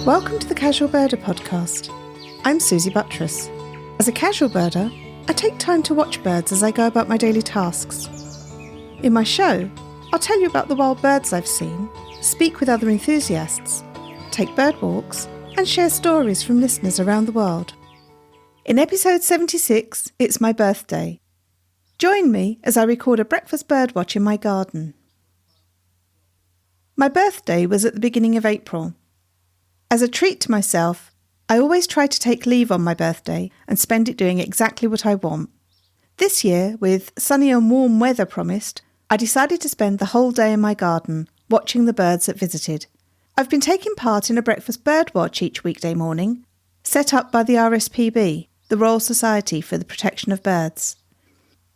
Welcome to the Casual Birder podcast. I'm Susie Buttress. As a casual birder, I take time to watch birds as I go about my daily tasks. In my show, I'll tell you about the wild birds I've seen, speak with other enthusiasts, take bird walks, and share stories from listeners around the world. In episode 76, it's my birthday. Join me as I record a breakfast birdwatch in my garden. My birthday was at the beginning of April. As a treat to myself, I always try to take leave on my birthday and spend it doing exactly what I want. This year, with sunny and warm weather promised, I decided to spend the whole day in my garden, watching the birds that visited. I've been taking part in a breakfast birdwatch each weekday morning, set up by the RSPB, the Royal Society for the Protection of Birds.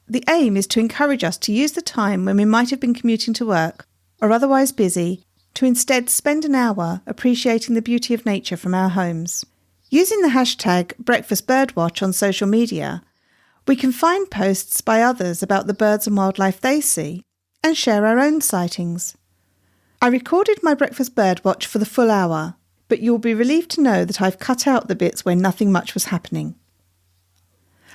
The aim is to encourage us to use the time when we might have been commuting to work or otherwise busy to instead spend an hour appreciating the beauty of nature from our homes. Using the hashtag BreakfastBirdWatch on social media, we can find posts by others about the birds and wildlife they see and share our own sightings. I recorded my breakfast birdwatch for the full hour, but you'll be relieved to know that I've cut out the bits where nothing much was happening.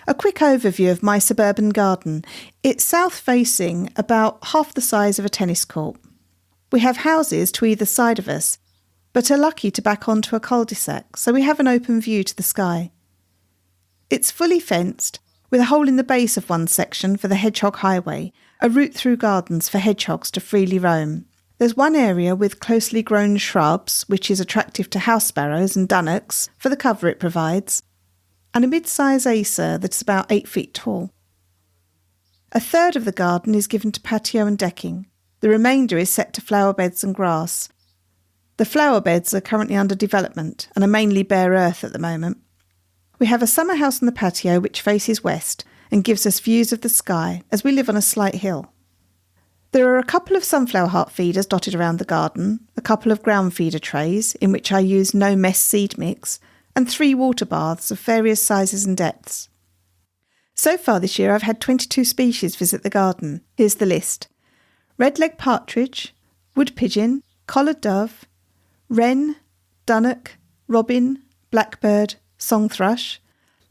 A quick overview of my suburban garden. It's south-facing, about half the size of a tennis court. We have houses to either side of us, but are lucky to back onto a cul-de-sac, so we have an open view to the sky. It's fully fenced, with a hole in the base of one section for the Hedgehog Highway, a route through gardens for hedgehogs to freely roam. There's one area with closely grown shrubs, which is attractive to house sparrows and dunnocks for the cover it provides, and a mid-size acer that's about 8 feet tall. A third of the garden is given to patio and decking. The remainder is set to flower beds and grass. The flower beds are currently under development and are mainly bare earth at the moment. We have a summer house on the patio which faces west and gives us views of the sky as we live on a slight hill. There are a couple of sunflower heart feeders dotted around the garden, a couple of ground feeder trays in which I use no-mess seed mix, and 3 water baths of various sizes and depths. So far this year I've had 22 species visit the garden. Here's the list. Red-legged partridge, woodpigeon, collared dove, wren, dunnock, robin, blackbird, song thrush,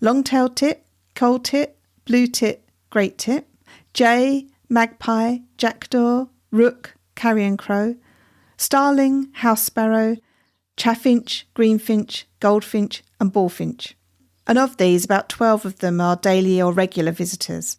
long-tailed tit, coal tit, blue tit, great tit, jay, magpie, jackdaw, rook, carrion crow, starling, house sparrow, chaffinch, greenfinch, goldfinch and bullfinch. And of these, about 12 of them are daily or regular visitors.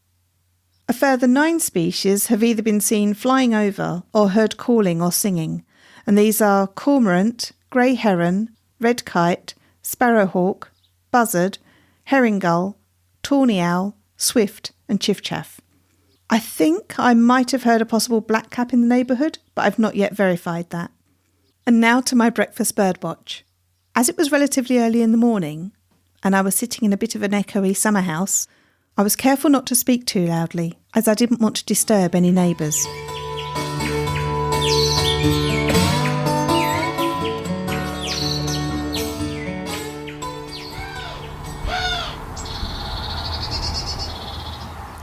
A further 9 species have either been seen flying over or heard calling or singing, and these are cormorant, grey heron, red kite, sparrowhawk, buzzard, herring gull, tawny owl, swift and chiffchaff. I think I might have heard a possible blackcap in the neighbourhood, but I've not yet verified that. And now to my breakfast birdwatch. As it was relatively early in the morning, and I was sitting in a bit of an echoey summer house, I was careful not to speak too loudly, as I didn't want to disturb any neighbours.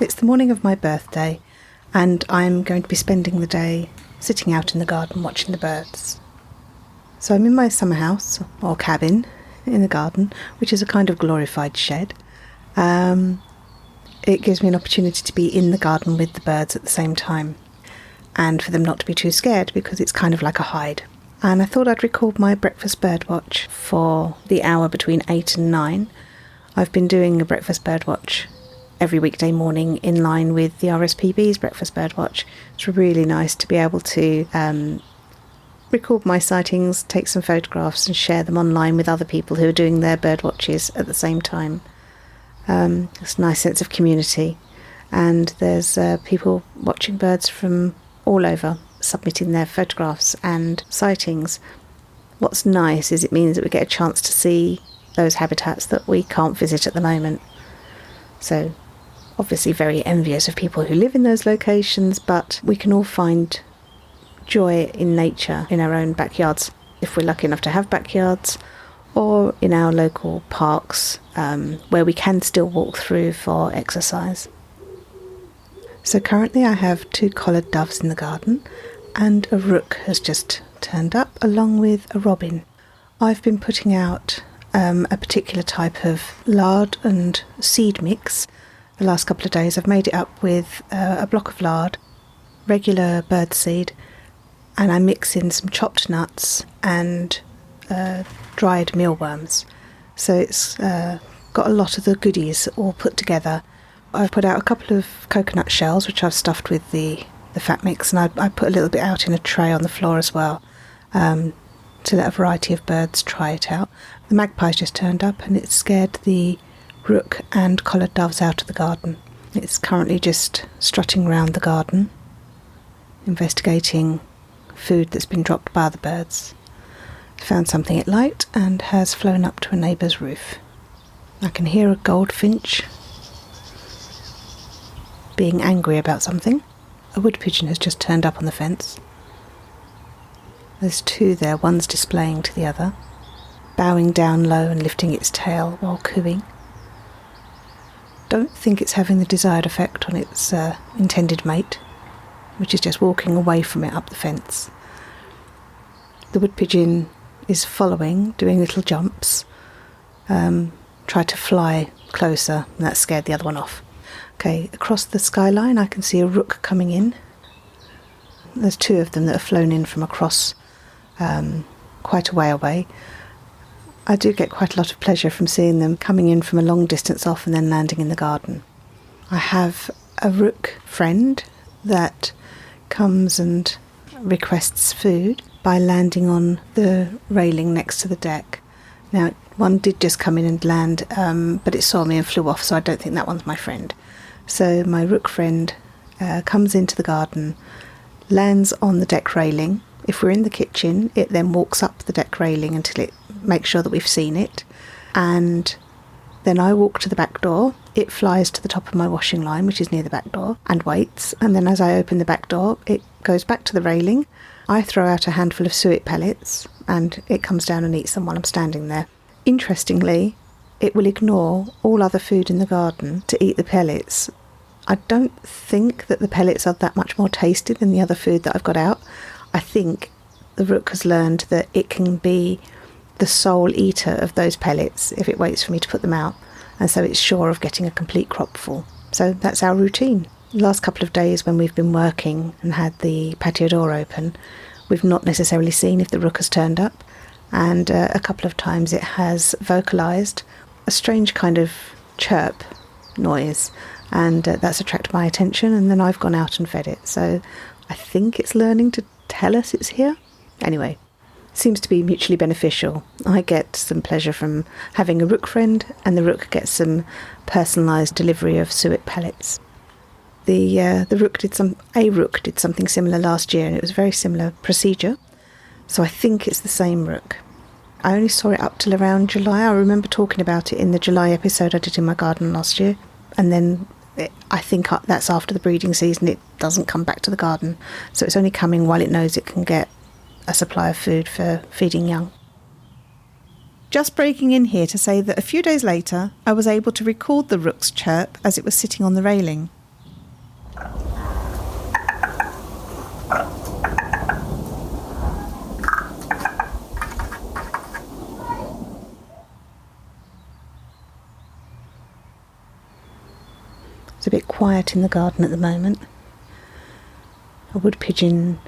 It's the morning of my birthday, and I'm going to be spending the day sitting out in the garden watching the birds. So I'm in my summer house, or cabin, in the garden, which is a kind of glorified shed. It gives me an opportunity to be in the garden with the birds at the same time, and for them not to be too scared because it's kind of like a hide. And I thought I'd record my breakfast birdwatch for the hour between 8 and 9. I've been doing a breakfast birdwatch every weekday morning in line with the RSPB's breakfast birdwatch. It's really nice to be able to record my sightings, take some photographs and share them online with other people who are doing their birdwatches at the same time. It's a nice sense of community, and there's people watching birds from all over submitting their photographs and sightings. What's nice is it means that we get a chance to see those habitats that we can't visit at the moment. So obviously very envious of people who live in those locations, but we can all find joy in nature in our own backyards, if we're lucky enough to have backyards, or in our local parks where we can still walk through for exercise. So currently I have 2 collared doves in the garden, and a rook has just turned up along with a robin. I've been putting out a particular type of lard and seed mix the last couple of days. I've made it up with a block of lard, regular bird seed, and I mix in some chopped nuts and dried mealworms. So it's got a lot of the goodies all put together. I've put out a couple of coconut shells, which I've stuffed with the fat mix, and I put a little bit out in a tray on the floor as well, to let a variety of birds try it out. The magpie's just turned up, and it scared the rook and collared doves out of the garden. It's currently just strutting around the garden, investigating food that's been dropped by the birds. Found something it liked and has flown up to a neighbour's roof. I can hear a goldfinch being angry about something. A woodpigeon has just turned up on the fence. There's two there, one's displaying to the other, bowing down low and lifting its tail while cooing. Don't think it's having the desired effect on its intended mate, which is just walking away from it up the fence. The woodpigeon is following, doing little jumps, tried to fly closer, and that scared the other one off. Okay, across the skyline I can see a rook coming in. There's two of them that have flown in from across quite a way away. I do get quite a lot of pleasure from seeing them coming in from a long distance off and then landing in the garden. I have a rook friend that comes and requests food by landing on the railing next to the deck. Now, one did just come in and land, but it saw me and flew off, so I don't think that one's my friend. So my rook friend comes into the garden, lands on the deck railing. If we're in the kitchen, it then walks up the deck railing until it makes sure that we've seen it. And then I walk to the back door. It flies to the top of my washing line, which is near the back door, and waits. And then as I open the back door, it goes back to the railing. I throw out a handful of suet pellets, and it comes down and eats them while I'm standing there. Interestingly, it will ignore all other food in the garden to eat the pellets. I don't think that the pellets are that much more tasty than the other food that I've got out. I think the rook has learned that it can be the sole eater of those pellets if it waits for me to put them out, and so it's sure of getting a complete crop full. So that's our routine. The last couple of days when we've been working and had the patio door open, we've not necessarily seen if the rook has turned up, and a couple of times it has vocalised a strange kind of chirp noise, and that's attracted my attention, and then I've gone out and fed it. So I think it's learning to tell us it's here. Anyway, seems to be mutually beneficial. I get some pleasure from having a rook friend, and the rook gets some personalised delivery of suet pellets. A rook did something similar last year, and it was a very similar procedure. So I think it's the same rook. I only saw it up till around July. I remember talking about it in the July episode I did in my garden last year, and then I think that's after the breeding season. It doesn't come back to the garden, so it's only coming while it knows it can get a supply of food for feeding young. Just breaking in here to say that a few days later I was able to record the rook's chirp as it was sitting on the railing. It's a bit quiet in the garden at the moment. A woodpigeon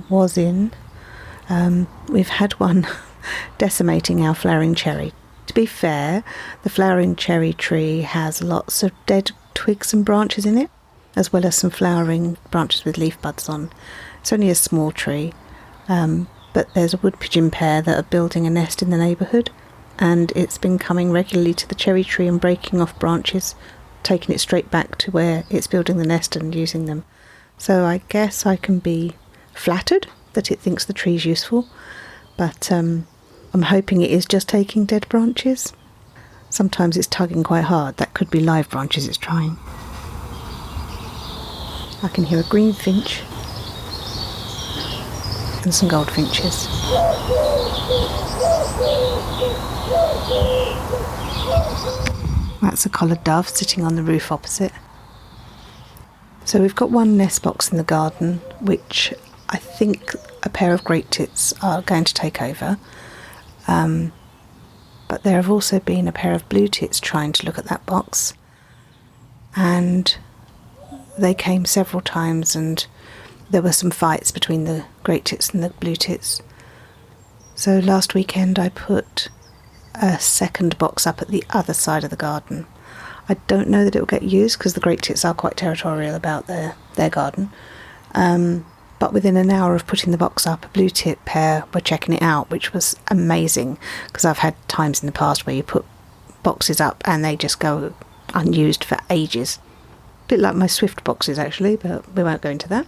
was in. We've had one decimating our flowering cherry. To be fair, the flowering cherry tree has lots of dead twigs and branches in it, as well as some flowering branches with leaf buds on. It's only a small tree, but there's a woodpigeon pair that are building a nest in the neighbourhood, and it's been coming regularly to the cherry tree and breaking off branches, taking it straight back to where it's building the nest and using them. So I guess I can be flattered that it thinks the tree's useful, but I'm hoping it is just taking dead branches. Sometimes it's tugging quite hard. That could be live branches it's trying. I can hear a greenfinch and some goldfinches. That's a collared dove sitting on the roof opposite. So we've got one nest box in the garden, which I think a pair of great tits are going to take over. But there have also been a pair of blue tits trying to look at that box, and they came several times, and there were some fights between the great tits and the blue tits. So last weekend I put a second box up at the other side of the garden. I don't know that it will get used because the great tits are quite territorial about their garden. But within an hour of putting the box up, a blue tit pair were checking it out, which was amazing, because I've had times in the past where you put boxes up and they just go unused for ages. A bit like my Swift boxes, actually, but we won't go into that.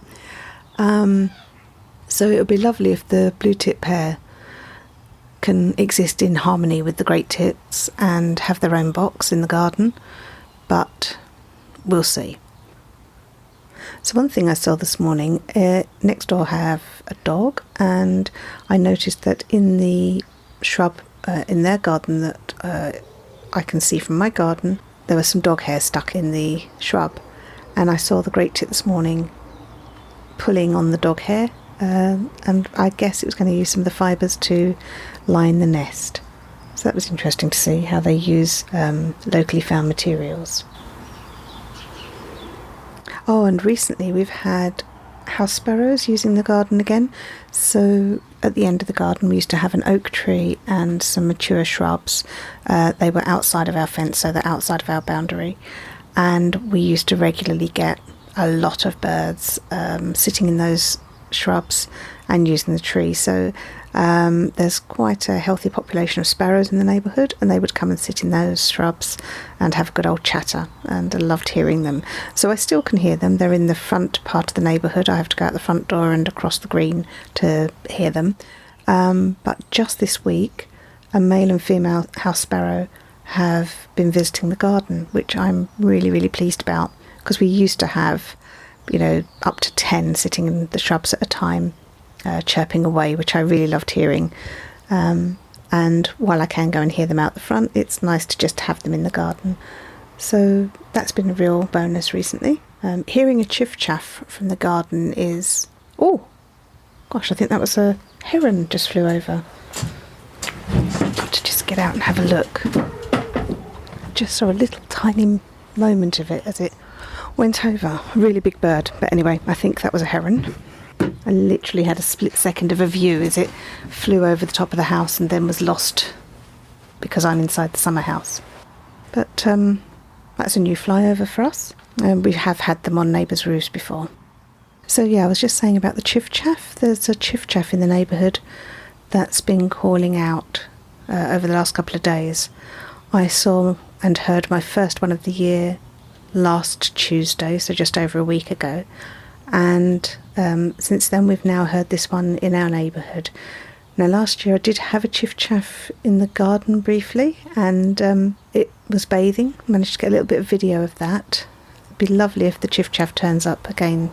So it would be lovely if the blue tit pair can exist in harmony with the great tits and have their own box in the garden, but we'll see. So one thing I saw this morning, next door I have a dog, and I noticed that in the shrub in their garden that I can see from my garden, there was some dog hair stuck in the shrub, and I saw the great tit this morning pulling on the dog hair, and I guess it was going to use some of the fibres to line the nest. So that was interesting to see how they use locally found materials. Oh, and recently we've had house sparrows using the garden again. So at the end of the garden we used to have an oak tree and some mature shrubs. They were outside of our fence, so they're outside of our boundary. And we used to regularly get a lot of birds sitting in those shrubs and using the tree. So there's quite a healthy population of sparrows in the neighbourhood, and they would come and sit in those shrubs and have a good old chatter, and I loved hearing them. So I still can hear them. They're in the front part of the neighbourhood. I have to go out the front door and across the green to hear them. But just this week, a male and female house sparrow have been visiting the garden, which I'm really, really pleased about, because we used to have, up to 10 sitting in the shrubs at a time, chirping away, which I really loved hearing. And while I can go and hear them out the front, it's nice to just have them in the garden. So that's been a real bonus recently. Hearing a chiffchaff from the garden is... Oh, gosh, I think that was a heron just flew over. Got to just get out and have a look. Just saw a little tiny moment of it as it went over. A really big bird. But anyway, I think that was a heron. I literally had a split second of a view as it flew over the top of the house and then was lost because I'm inside the summer house. But that's a new flyover for us. We have had them on neighbours' roofs before. So yeah, I was just saying about the chiffchaff. There's a chiffchaff in the neighbourhood that's been calling out over the last couple of days. I saw and heard my first one of the year last Tuesday, so just over a week ago. And since then we've now heard this one in our neighbourhood. Now last year I did have a chiffchaff in the garden briefly, and it was bathing. Managed to get a little bit of video of that. It'd be lovely if the chiffchaff turns up again,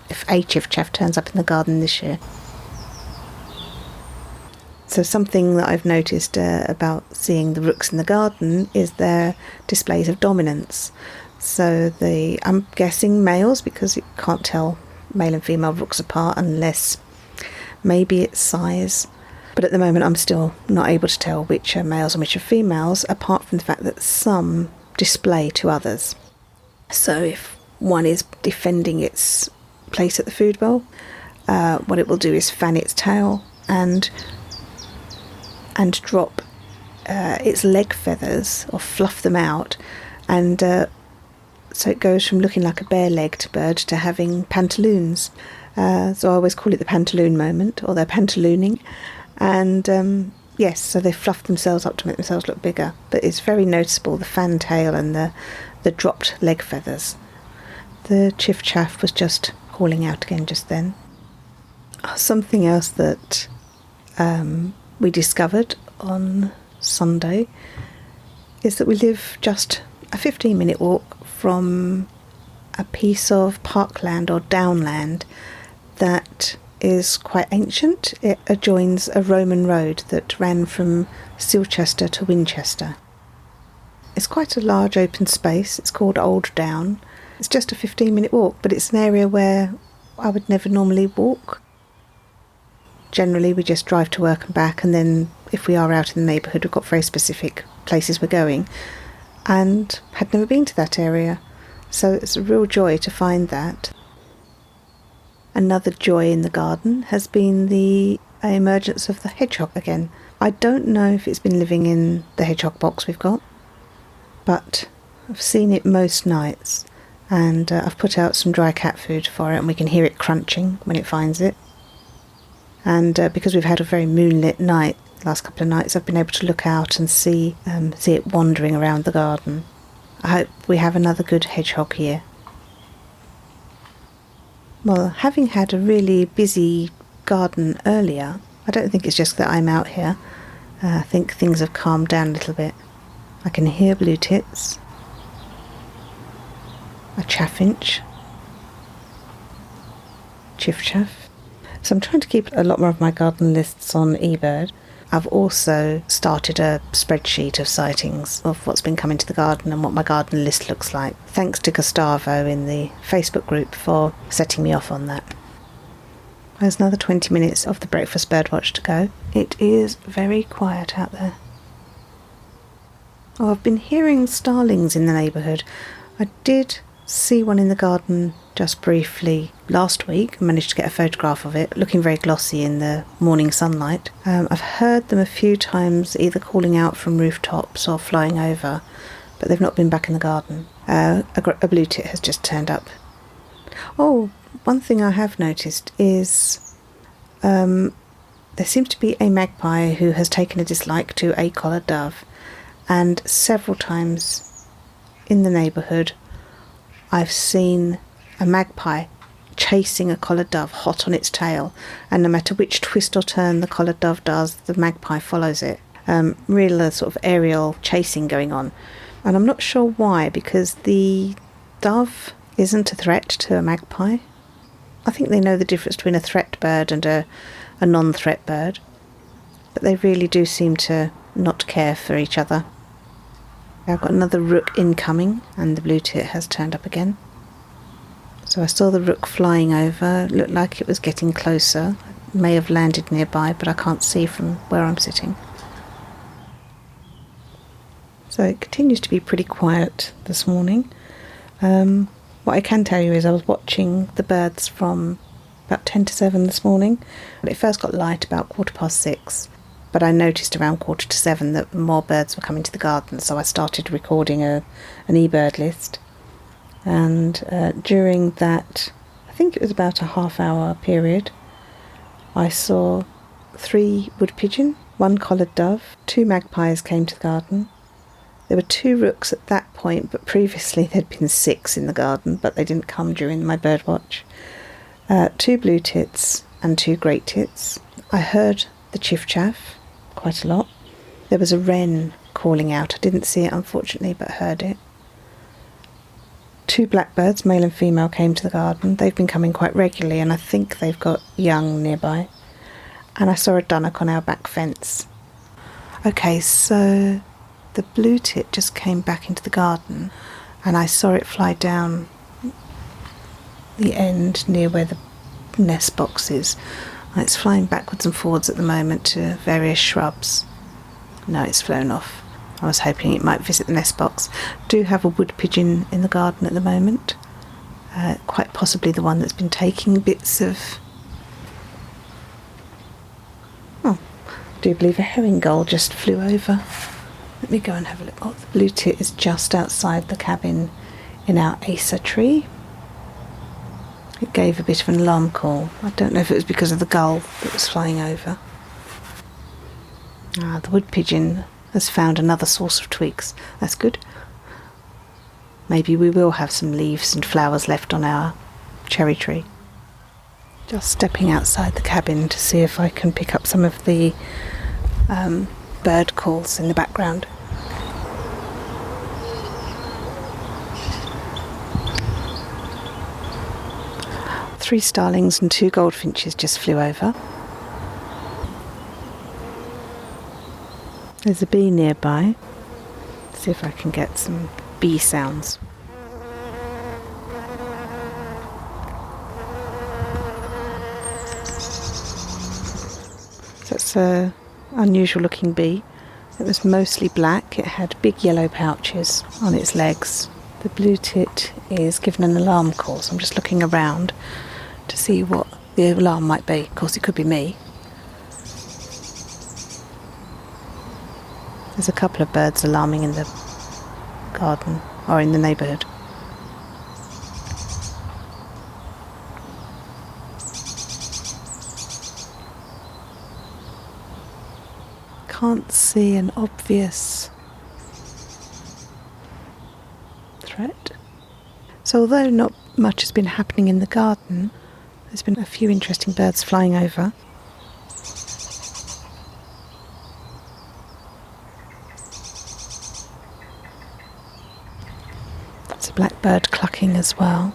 if a chiffchaff turns up in the garden this year. So something that I've noticed about seeing the rooks in the garden is their displays of dominance. So I'm guessing males, because you can't tell male and female rooks apart unless maybe it's size. But at the moment I'm still not able to tell which are males and which are females, apart from the fact that some display to others. So if one is defending its place at the food bowl, what it will do is fan its tail and drop its leg feathers, or fluff them out, and so it goes from looking like a bare-legged bird to having pantaloons. So I always call it the pantaloon moment, or they're pantalooning. And yes, so they fluff themselves up to make themselves look bigger. But it's very noticeable, the fan tail and the dropped leg feathers. The chiffchaff was just calling out again just then. Something else that we discovered on Sunday is that we live just a 15-minute walk from a piece of parkland or downland that is quite ancient. It adjoins a Roman road that ran from Silchester to Winchester. It's quite a large open space. It's called Old Down. It's just a 15-minute walk, but it's an area where I would never normally walk. generally we just drive to work and back, and then if we are out in the neighbourhood, we've got very specific places we're going, and had never been to that area. So it's a real joy to find that. Another joy in the garden has been the emergence of the hedgehog again. I don't know if it's been living in the hedgehog box we've got, but I've seen it most nights, and I've put out some dry cat food for it, and we can hear it crunching when it finds it. And because we've had a very moonlit night the last couple of nights, I've been able to look out and see it wandering around the garden. I hope we have another good hedgehog here. Well, having had a really busy garden earlier, I don't think it's just that I'm out here. I think things have calmed down a little bit. I can hear blue tits, a chaffinch, chiffchaff. So I'm trying to keep a lot more of my garden lists on eBird. I've also started a spreadsheet of sightings of what's been coming to the garden and what my garden list looks like. Thanks to Gustavo in the Facebook group for setting me off on that. There's another 20 minutes of the breakfast birdwatch to go. It is very quiet out there. Oh, I've been hearing starlings in the neighbourhood. I did see one in the garden just briefly last week. I managed to get a photograph of it, looking very glossy in the morning sunlight. I've heard them a few times, either calling out from rooftops or flying over, but they've not been back in the garden. A blue tit has just turned up. Oh, one thing I have noticed is there seems to be a magpie who has taken a dislike to a collared dove, and several times in the neighbourhood I've seen a magpie chasing a collared dove hot on its tail, and no matter which twist or turn the collared dove does, the magpie follows it. Real sort of aerial chasing going on, and I'm not sure why, because the dove isn't a threat to a magpie. I think they know the difference between a threat bird and a non-threat bird, but they really do seem to not care for each other. I've got another rook incoming, and the blue tit has turned up again. So I saw the rook flying over. It looked like it was getting closer. It may have landed nearby, but I can't see from where I'm sitting. So it continues to be pretty quiet this morning. What I can tell you is I was watching the birds from about 10 to 7 this morning. It first got light about 6:15. But I noticed around 6:45 that more birds were coming to the garden, so I started recording an eBird list. And during that, I think it was about a half-hour period, I saw 3 woodpigeon, 1 collared dove, 2 magpies came to the garden. There were 2 rooks at that point, but previously there'd been 6 in the garden, but they didn't come during my birdwatch. 2 blue tits and 2 great tits. I heard the chiffchaff quite a lot. There was a wren calling out. I didn't see it, unfortunately, but heard it. 2 blackbirds, male and female, came to the garden. They've been coming quite regularly, and I think they've got young nearby. And I saw a dunnock on our back fence. Okay, so the blue tit just came back into the garden, and I saw it fly down the end near where the nest box is. It's flying backwards and forwards at the moment to various shrubs. No, it's flown off. I was hoping it might visit the nest box. Do have a woodpigeon in the garden at the moment. Quite possibly the one that's been taking bits of... Oh, I do believe a herring gull just flew over. Let me go and have a look. Oh, the blue tit is just outside the cabin in our acer tree. It gave a bit of an alarm call. I don't know if it was because of the gull that was flying over. The woodpigeon has found another source of twigs. That's good. Maybe we will have some leaves and flowers left on our cherry tree. Just stepping outside the cabin to see if I can pick up some of the bird calls in the background. Three starlings and 2 goldfinches just flew over. There's a bee nearby. See if I can get some bee sounds. So it's an unusual looking bee. It was mostly black. It had big yellow pouches on its legs. The blue tit is given an alarm call, so I'm just looking around to see what the alarm might be. Of course, it could be me. There's a couple of birds alarming in the garden or in the neighbourhood. Can't see an obvious threat. So although not much has been happening in the garden, there's been a few interesting birds flying over. There's a blackbird clucking as well.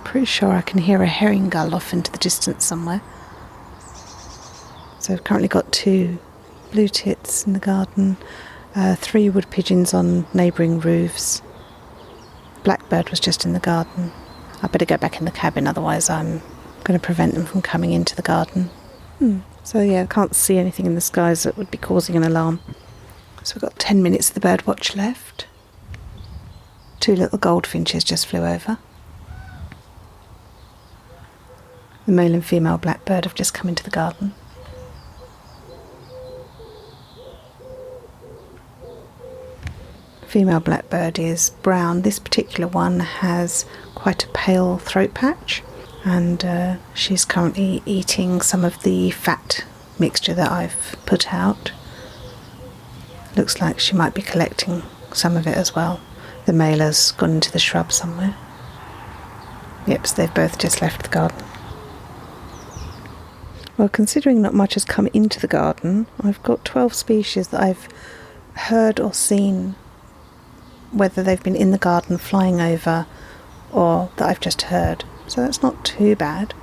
Pretty sure I can hear a herring gull off into the distance somewhere. So I've currently got 2 blue tits in the garden, 3 wood pigeons on neighbouring roofs. Blackbird was just in the garden. I better go back in the cabin, otherwise I'm going to prevent them from coming into the garden. So yeah, I can't see anything in the skies that would be causing an alarm. So we've got 10 minutes of the birdwatch left. 2 little goldfinches just flew over. The male and female blackbird have just come into the garden. Female blackbird is brown. This particular one has quite a pale throat patch, and she's currently eating some of the fat mixture that I've put out. Looks like she might be collecting some of it as well. The male has gone into the shrub somewhere. Yep, so they've both just left the garden. Well, considering not much has come into the garden, I've got 12 species that I've heard or seen, whether they've been in the garden flying over or that I've just heard. So that's not too bad.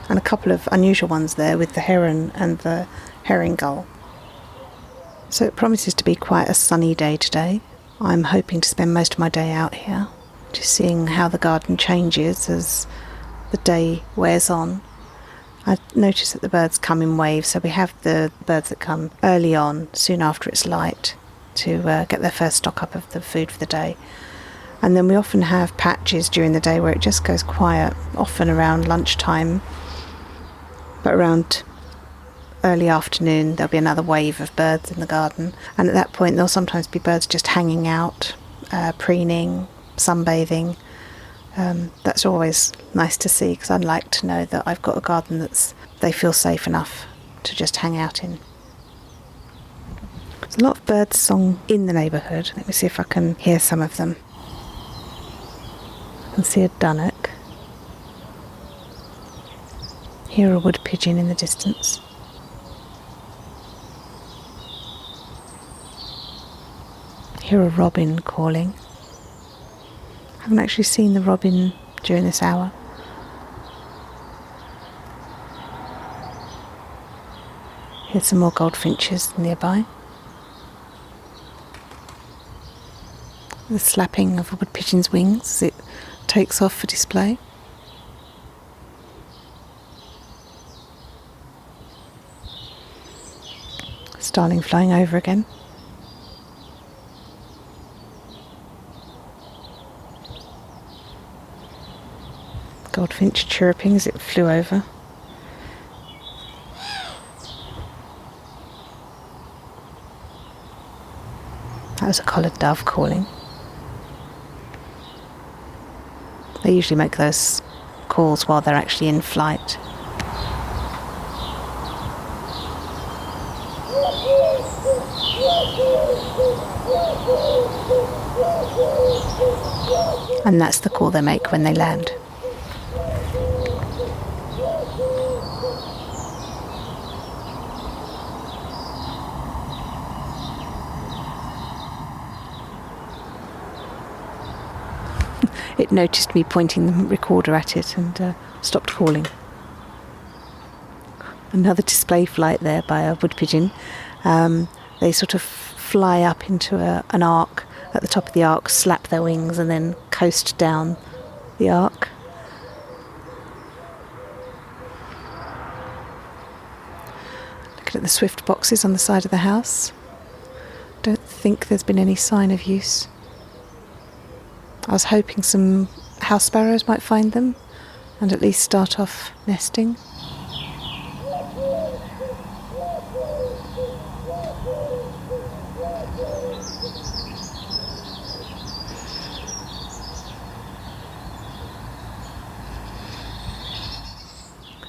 And a couple of unusual ones there with the heron and the herring gull. So it promises to be quite a sunny day today. I'm hoping to spend most of my day out here, just seeing how the garden changes as the day wears on. I notice that the birds come in waves, so we have the birds that come early on, soon after it's light, to get their first stock up of the food for the day. And then we often have patches during the day where it just goes quiet, often around lunchtime. But around early afternoon there'll be another wave of birds in the garden, and at that point there'll sometimes be birds just hanging out, preening, sunbathing. That's always nice to see, because I'd like to know that I've got a garden they feel safe enough to just hang out in. There's a lot of bird song in the neighbourhood. Let me see if I can hear some of them. I can see a dunnock. Hear a wood pigeon in the distance. Hear a robin calling. I haven't actually seen the robin during this hour. Here's some more goldfinches nearby. The slapping of a wood pigeon's wings as it takes off for display. Starling flying over again. Goldfinch chirruping as it flew over. That was a collared dove calling. They usually make those calls while they're actually in flight. And that's the call they make when they land. It noticed me pointing the recorder at it and stopped calling. Another display flight there by a wood pigeon. They sort of fly up into an arc at the top of the arc, slap their wings and then coast down the arc. Looking at the swift boxes on the side of the house. Don't think there's been any sign of use. I was hoping some house sparrows might find them and at least start off nesting.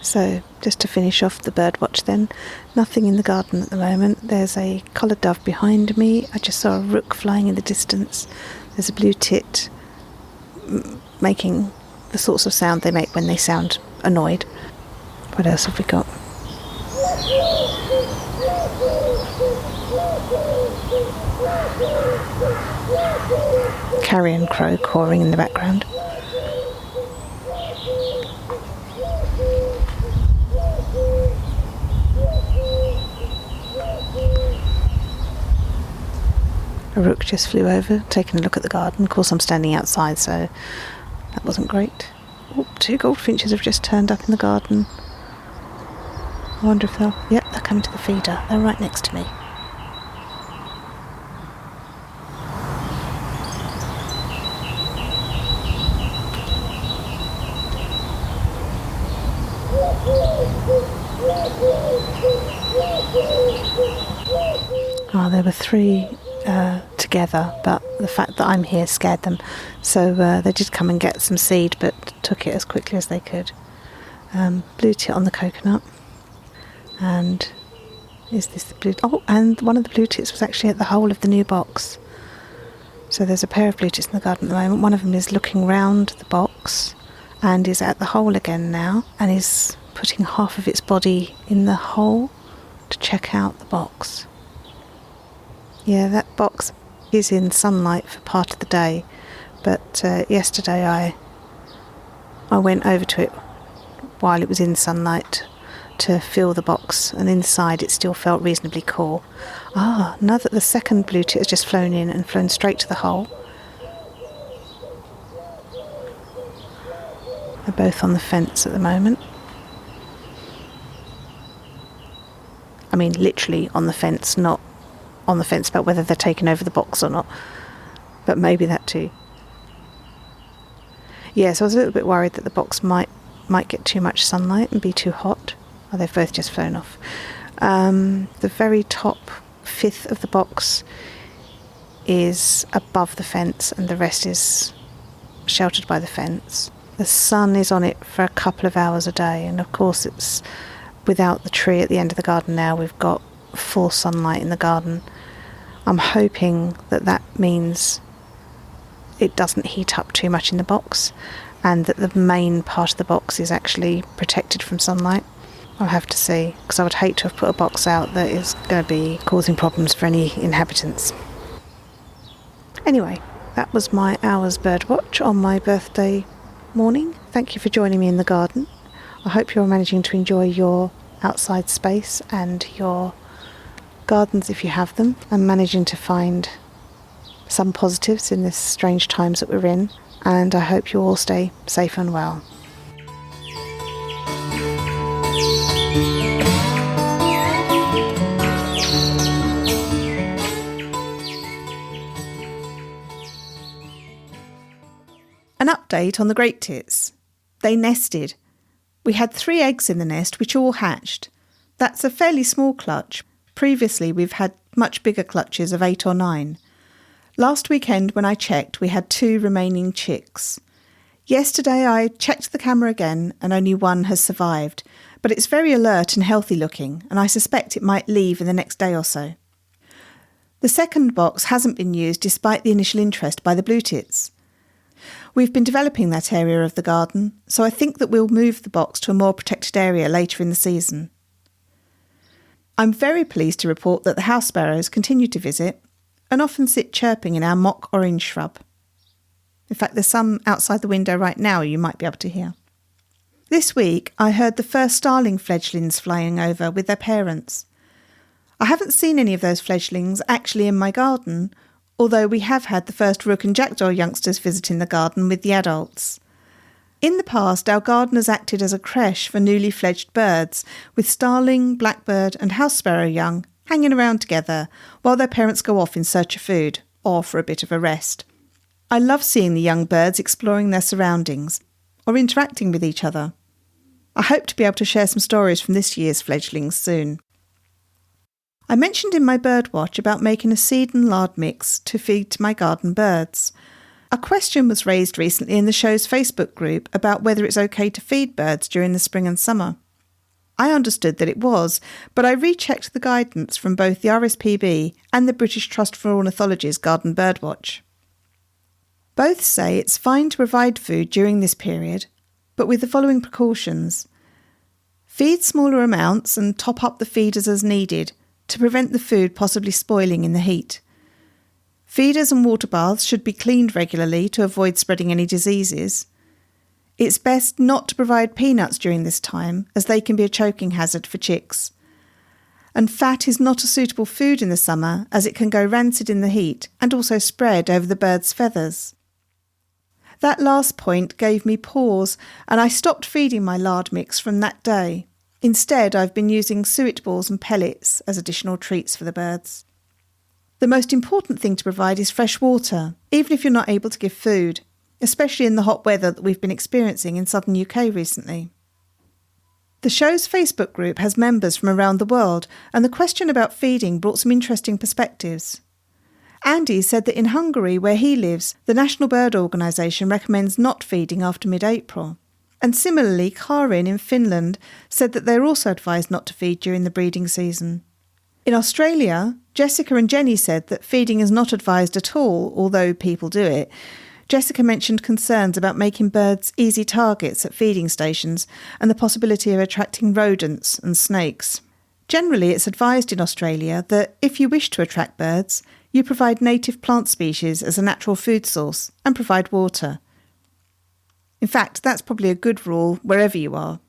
So, just to finish off the birdwatch then, nothing in the garden at the moment. There's a collared dove behind me. I just saw a rook flying in the distance. There's a blue tit making the sorts of sound they make when they sound annoyed. What else have we got? Carrion crow cawing in the background. A rook just flew over, taking a look at the garden. Of course, I'm standing outside, so that wasn't great. Oh, 2 goldfinches have just turned up in the garden. I wonder if they'll... Yep, they're coming to the feeder. They're right next to me. Oh, there were 3... together, but the fact that I'm here scared them, so they did come and get some seed but took it as quickly as they could. Blue tit on the coconut, and is this the blue... Oh, and one of the blue tits was actually at the hole of the new box. So there's a pair of blue tits in the garden at the moment. One of them is looking round the box and is at the hole again now and is putting half of its body in the hole to check out the box. Yeah, that box is in sunlight for part of the day, but yesterday I went over to it while it was in sunlight to fill the box, and inside it still felt reasonably cool. Ah, now that the second blue tit has just flown in and flown straight to the hole. They're both on the fence at the moment. I mean, literally on the fence, not on the fence about whether they're taking over the box or not, but maybe that too. Yeah, so I was a little bit worried that the box might get too much sunlight and be too hot. Oh, they've both just flown off. The very top 5th of the box is above the fence and the rest is sheltered by the fence. The sun is on it for a couple of hours a day, and of course it's without the tree at the end of the garden now. We've got full sunlight in the garden. I'm hoping that means it doesn't heat up too much in the box and that the main part of the box is actually protected from sunlight. I'll have to see, because I would hate to have put a box out that is going to be causing problems for any inhabitants. Anyway, that was my hour's birdwatch on my birthday morning. Thank you for joining me in the garden. I hope you're managing to enjoy your outside space and your gardens if you have them, and managing to find some positives in this strange times that we're in, and I hope you all stay safe and well. An update on the great tits. They nested. We had 3 eggs in the nest which all hatched. That's a fairly small clutch. Previously, we've had much bigger clutches of 8 or 9. Last weekend, when I checked, we had 2 remaining chicks. Yesterday, I checked the camera again, and only 1 has survived, but it's very alert and healthy looking, and I suspect it might leave in the next day or so. The second box hasn't been used despite the initial interest by the blue tits. We've been developing that area of the garden, so I think that we'll move the box to a more protected area later in the season. I'm very pleased to report that the house sparrows continue to visit and often sit chirping in our mock orange shrub. In fact, there's some outside the window right now you might be able to hear. This week, I heard the first starling fledglings flying over with their parents. I haven't seen any of those fledglings actually in my garden, although we have had the first rook and jackdaw youngsters visiting the garden with the adults. In the past, our garden has acted as a creche for newly fledged birds, with starling, blackbird and house sparrow young hanging around together while their parents go off in search of food or for a bit of a rest. I love seeing the young birds exploring their surroundings or interacting with each other. I hope to be able to share some stories from this year's fledglings soon. I mentioned in my Birdwatch about making a seed and lard mix to feed to my garden birds. A question was raised recently in the show's Facebook group about whether it's okay to feed birds during the spring and summer. I understood that it was, but I rechecked the guidance from both the RSPB and the British Trust for Ornithology's Garden Birdwatch. Both say it's fine to provide food during this period, but with the following precautions. Feed smaller amounts and top up the feeders as needed to prevent the food possibly spoiling in the heat. Feeders and water baths should be cleaned regularly to avoid spreading any diseases. It's best not to provide peanuts during this time, as they can be a choking hazard for chicks. And fat is not a suitable food in the summer, as it can go rancid in the heat and also spread over the bird's feathers. That last point gave me pause, and I stopped feeding my lard mix from that day. Instead, I've been using suet balls and pellets as additional treats for the birds. The most important thing to provide is fresh water, even if you're not able to give food, especially in the hot weather that we've been experiencing in southern UK recently. The show's Facebook group has members from around the world, and the question about feeding brought some interesting perspectives. Andy said that in Hungary, where he lives, the National Bird Organisation recommends not feeding after mid-April. And similarly, Karin in Finland said that they're also advised not to feed during the breeding season. In Australia, Jessica and Jenny said that feeding is not advised at all, although people do it. Jessica mentioned concerns about making birds easy targets at feeding stations and the possibility of attracting rodents and snakes. Generally, it's advised in Australia that if you wish to attract birds, you provide native plant species as a natural food source and provide water. In fact, that's probably a good rule wherever you are.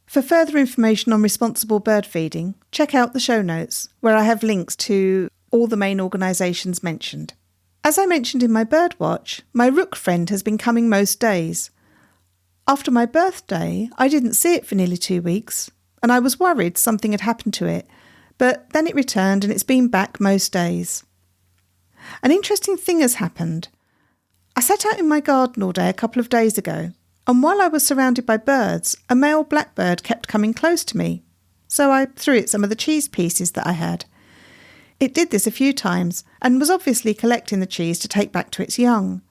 For further information on responsible bird feeding, check out the show notes, where I have links to all the main organisations mentioned. As I mentioned in my Birdwatch, my rook friend has been coming most days. After my birthday, I didn't see it for nearly 2 weeks, and I was worried something had happened to it, but then it returned and it's been back most days. An interesting thing has happened. I sat out in my garden all day a couple of days ago, and while I was surrounded by birds, a male blackbird kept coming close to me, so I threw it some of the cheese pieces that I had. It did this a few times and was obviously collecting the cheese to take back to its young.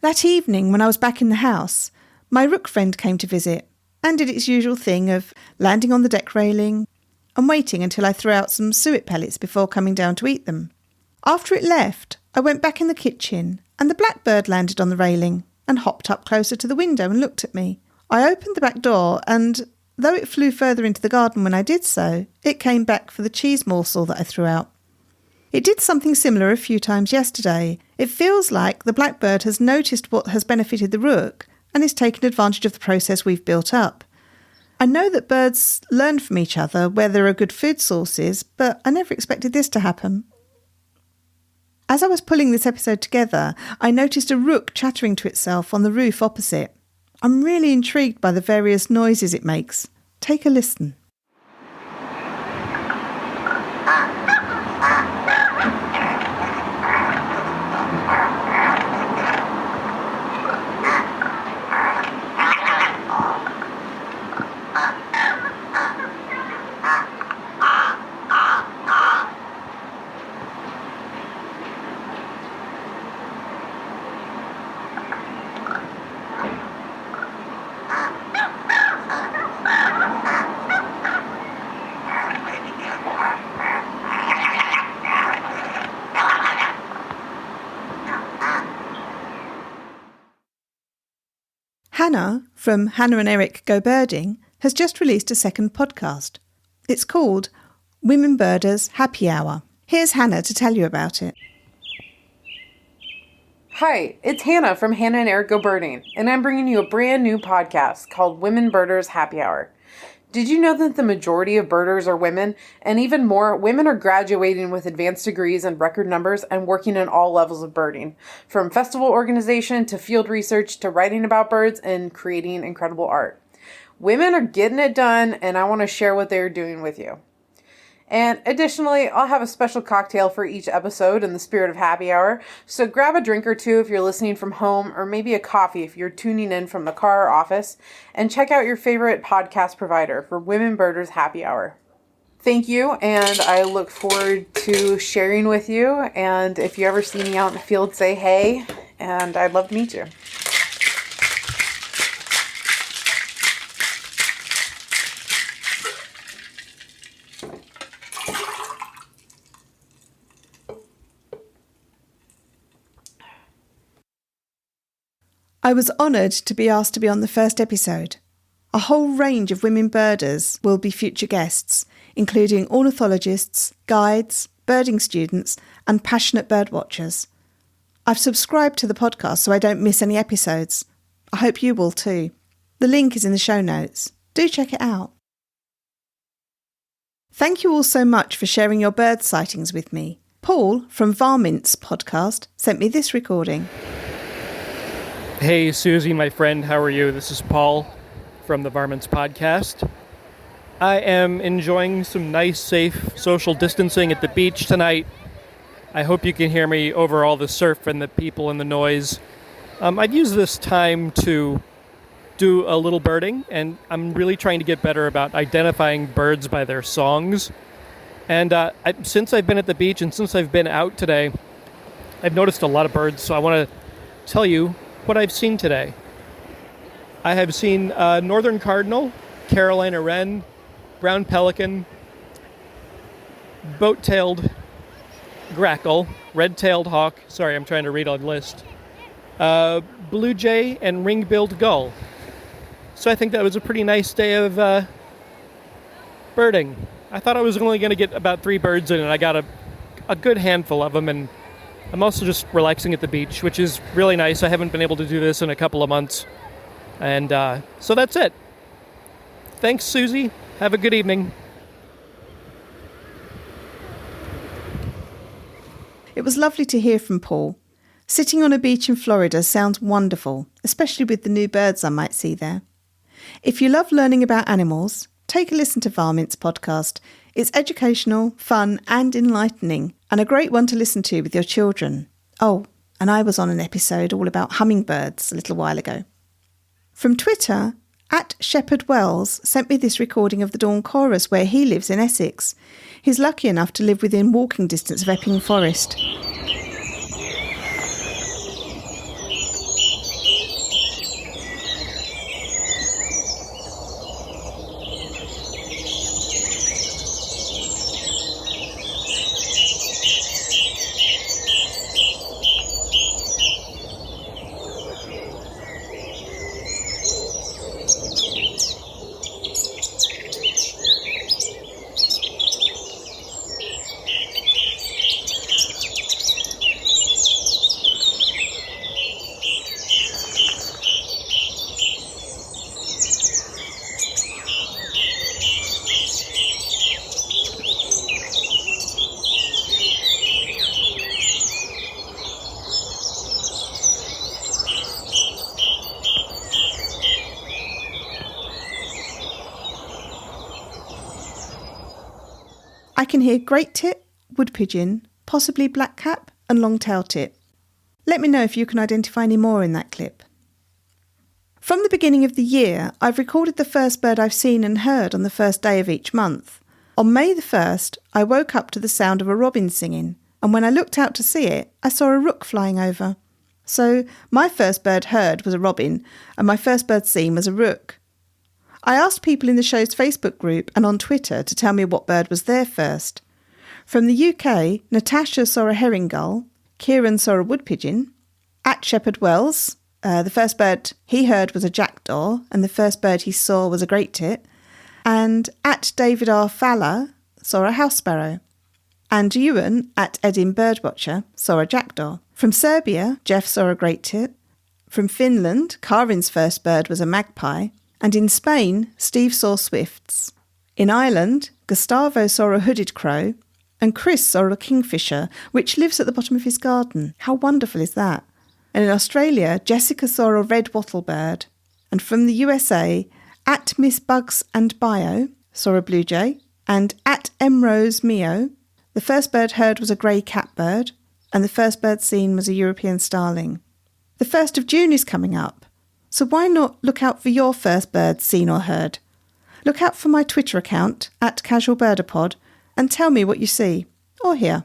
That evening, when I was back in the house, my rook friend came to visit and did its usual thing of landing on the deck railing and waiting until I threw out some suet pellets before coming down to eat them. After it left, I went back in the kitchen and the blackbird landed on the railing and hopped up closer to the window and looked at me. I opened the back door and, though it flew further into the garden when I did so, it came back for the cheese morsel that I threw out. It did something similar a few times yesterday. It feels like the blackbird has noticed what has benefited the rook and is taking advantage of the process we've built up. I know that birds learn from each other where there are good food sources, but I never expected this to happen. As I was pulling this episode together, I noticed a rook chattering to itself on the roof opposite. I'm really intrigued by the various noises it makes. Take a listen. Hannah, from Hannah and Erik Go Birding, has just released a second podcast. It's called Women Birders Happy Hour. Here's Hannah to tell you about it. Hi, it's Hannah from Hannah and Erik Go Birding, and I'm bringing you a brand new podcast called Women Birders Happy Hour. Did you know that the majority of birders are women? And even more, women are graduating with advanced degrees in record numbers and working in all levels of birding, from festival organization to field research to writing about birds and creating incredible art. Women are getting it done, and I want to share what they're doing with you. And additionally, I'll have a special cocktail for each episode in the spirit of happy hour. So grab a drink or two if you're listening from home, or maybe a coffee if you're tuning in from the car or office, and check out your favorite podcast provider for Women Birders Happy Hour. Thank you, and I look forward to sharing with you. And if you ever see me out in the field, say hey, and I'd love to meet you. I was honoured to be asked to be on the first episode. A whole range of women birders will be future guests, including ornithologists, guides, birding students, and passionate birdwatchers. I've subscribed to the podcast so I don't miss any episodes. I hope you will too. The link is in the show notes. Do check it out. Thank you all so much for sharing your bird sightings with me. Paul from Varmints podcast sent me this recording. Hey, Susie, my friend, how are you? This is Paul from the Varmints podcast. I am enjoying some nice, safe social distancing at the beach tonight. I hope you can hear me over all the surf and the people and the noise. I'd use this time to do a little birding, and I'm really trying to get better about identifying birds by their songs. And since I've been at the beach and since I've been out today, I've noticed a lot of birds, so I want to tell you what I've seen today. I have seen northern cardinal, Carolina wren, brown pelican, boat-tailed grackle, red-tailed hawk, sorry, I'm trying to read a list, blue jay, and ring-billed gull. So I think that was a pretty nice day of birding. I thought I was only going to get about 3 birds in, and I got a good handful of them, and I'm also just relaxing at the beach, which is really nice. I haven't been able to do this in a couple of months. And so that's it. Thanks, Susie. Have a good evening. It was lovely to hear from Paul. Sitting on a beach in Florida sounds wonderful, especially with the new birds I might see there. If you love learning about animals, take a listen to Varmints podcast. It's educational, fun and enlightening, and a great one to listen to with your children. Oh, and I was on an episode all about hummingbirds a little while ago. From Twitter, @ShepherdWells sent me this recording of the dawn chorus where he lives in Essex. He's lucky enough to live within walking distance of Epping Forest. I can hear great tit, woodpigeon, possibly blackcap and long-tailed tit. Let me know if you can identify any more in that clip. From the beginning of the year, I've recorded the first bird I've seen and heard on the first day of each month. On May the 1st, I woke up to the sound of a robin singing, and when I looked out to see it, I saw a rook flying over. So my first bird heard was a robin, and my first bird seen was a rook. I asked people in the show's Facebook group and on Twitter to tell me what bird was there first. From the UK, Natasha saw a herring gull, Kieran saw a woodpigeon. @ShepherdWells, the first bird he heard was a jackdaw, and the first bird he saw was a great tit. And @David R. Fowler saw a house sparrow. And Ewan @Edin Birdwatcher saw a jackdaw. From Serbia, Jeff saw a great tit. From Finland, Karin's first bird was a magpie. And in Spain, Steve saw swifts. In Ireland, Gustavo saw a hooded crow, and Chris saw a kingfisher, which lives at the bottom of his garden. How wonderful is that? And in Australia, Jessica saw a red wattlebird. And from the USA, at Miss Bugs and Bio saw a blue jay. And at Emrose Mio, the first bird heard was a grey catbird, and the first bird seen was a European starling. The 1st of June is coming up, so why not look out for your first bird seen or heard? Look out for my Twitter account, at CasualBirderPod, and tell me what you see or hear.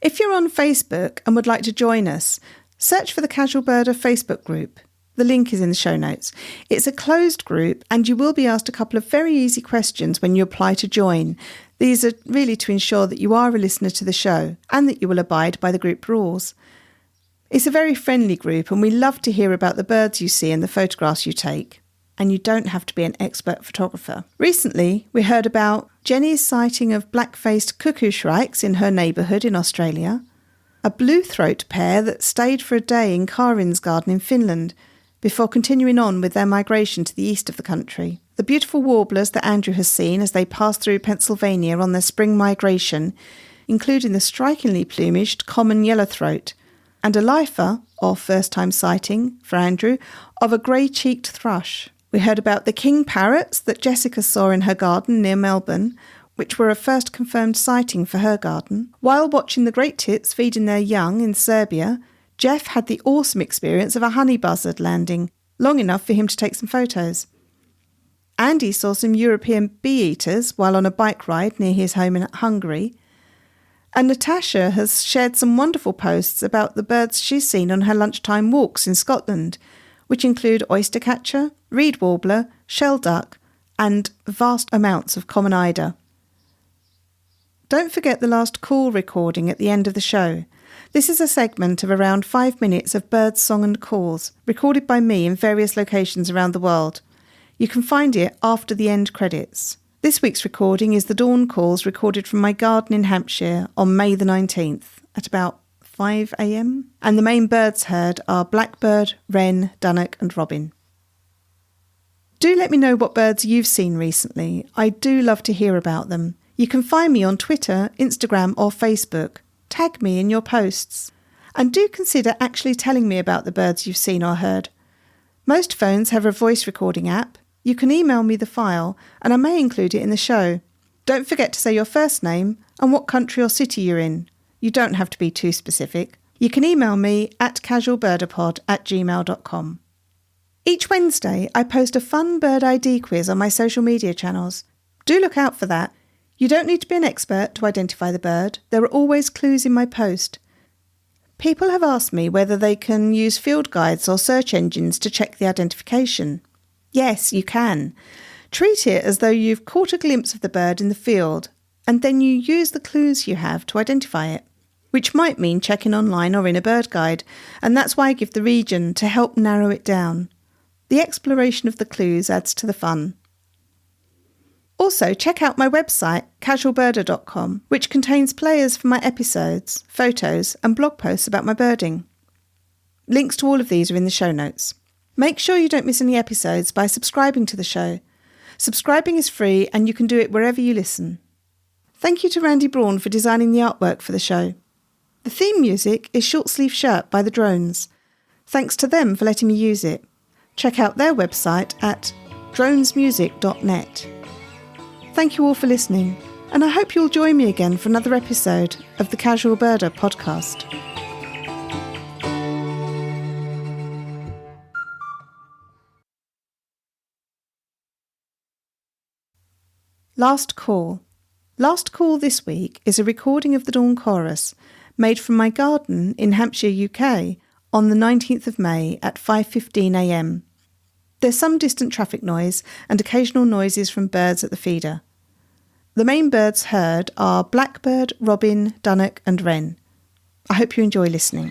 If you're on Facebook and would like to join us, search for the Casual Birder Facebook group. The link is in the show notes. It's a closed group and you will be asked a couple of very easy questions when you apply to join. These are really to ensure that you are a listener to the show and that you will abide by the group rules. It's a very friendly group and we love to hear about the birds you see and the photographs you take. And you don't have to be an expert photographer. Recently, we heard about Jenny's sighting of black-faced cuckoo shrikes in her neighbourhood in Australia, a blue-throat pair that stayed for a day in Karin's garden in Finland, before continuing on with their migration to the east of the country. The beautiful warblers that Andrew has seen as they pass through Pennsylvania on their spring migration, including the strikingly plumaged common yellowthroat, and a lifer, or first-time sighting, for Andrew, of a grey-cheeked thrush. We heard about the king parrots that Jessica saw in her garden near Melbourne, which were a first confirmed sighting for her garden. While watching the great tits feeding their young in Serbia, Jeff had the awesome experience of a honey buzzard landing, long enough for him to take some photos. Andy saw some European bee-eaters while on a bike ride near his home in Hungary. And Natasha has shared some wonderful posts about the birds she's seen on her lunchtime walks in Scotland, which include oystercatcher, reed warbler, shelduck, and vast amounts of common eider. Don't forget the last call recording at the end of the show. This is a segment of around 5 minutes of bird song and calls, recorded by me in various locations around the world. You can find it after the end credits. This week's recording is the dawn calls recorded from my garden in Hampshire on May the 19th at about 5 a.m. And the main birds heard are blackbird, wren, dunnock and robin. Do let me know what birds you've seen recently. I do love to hear about them. You can find me on Twitter, Instagram or Facebook. Tag me in your posts. And do consider actually telling me about the birds you've seen or heard. Most phones have a voice recording app. You can email me the file and I may include it in the show. Don't forget to say your first name and what country or city you're in. You don't have to be too specific. You can email me at casualbirderpod@gmail.com. Each Wednesday I post a fun bird ID quiz on my social media channels. Do look out for that. You don't need to be an expert to identify the bird. There are always clues in my post. People have asked me whether they can use field guides or search engines to check the identification. Yes, you can. Treat it as though you've caught a glimpse of the bird in the field, and then you use the clues you have to identify it, which might mean checking online or in a bird guide, and that's why I give the region to help narrow it down. The exploration of the clues adds to the fun. Also, check out my website, casualbirder.com, which contains players for my episodes, photos and blog posts about my birding. Links to all of these are in the show notes. Make sure you don't miss any episodes by subscribing to the show. Subscribing is free and you can do it wherever you listen. Thank you to Randy Braun for designing the artwork for the show. The theme music is Short Sleeve Shirt by the Drones. Thanks to them for letting me use it. Check out their website at dronesmusic.net. Thank you all for listening, and I hope you'll join me again for another episode of the Casual Birder podcast. Last Call. Last Call this week is a recording of the Dawn Chorus made from my garden in Hampshire, UK on the 19th of May at 5:15 a.m. There's some distant traffic noise and occasional noises from birds at the feeder. The main birds heard are blackbird, robin, dunnock and wren. I hope you enjoy listening.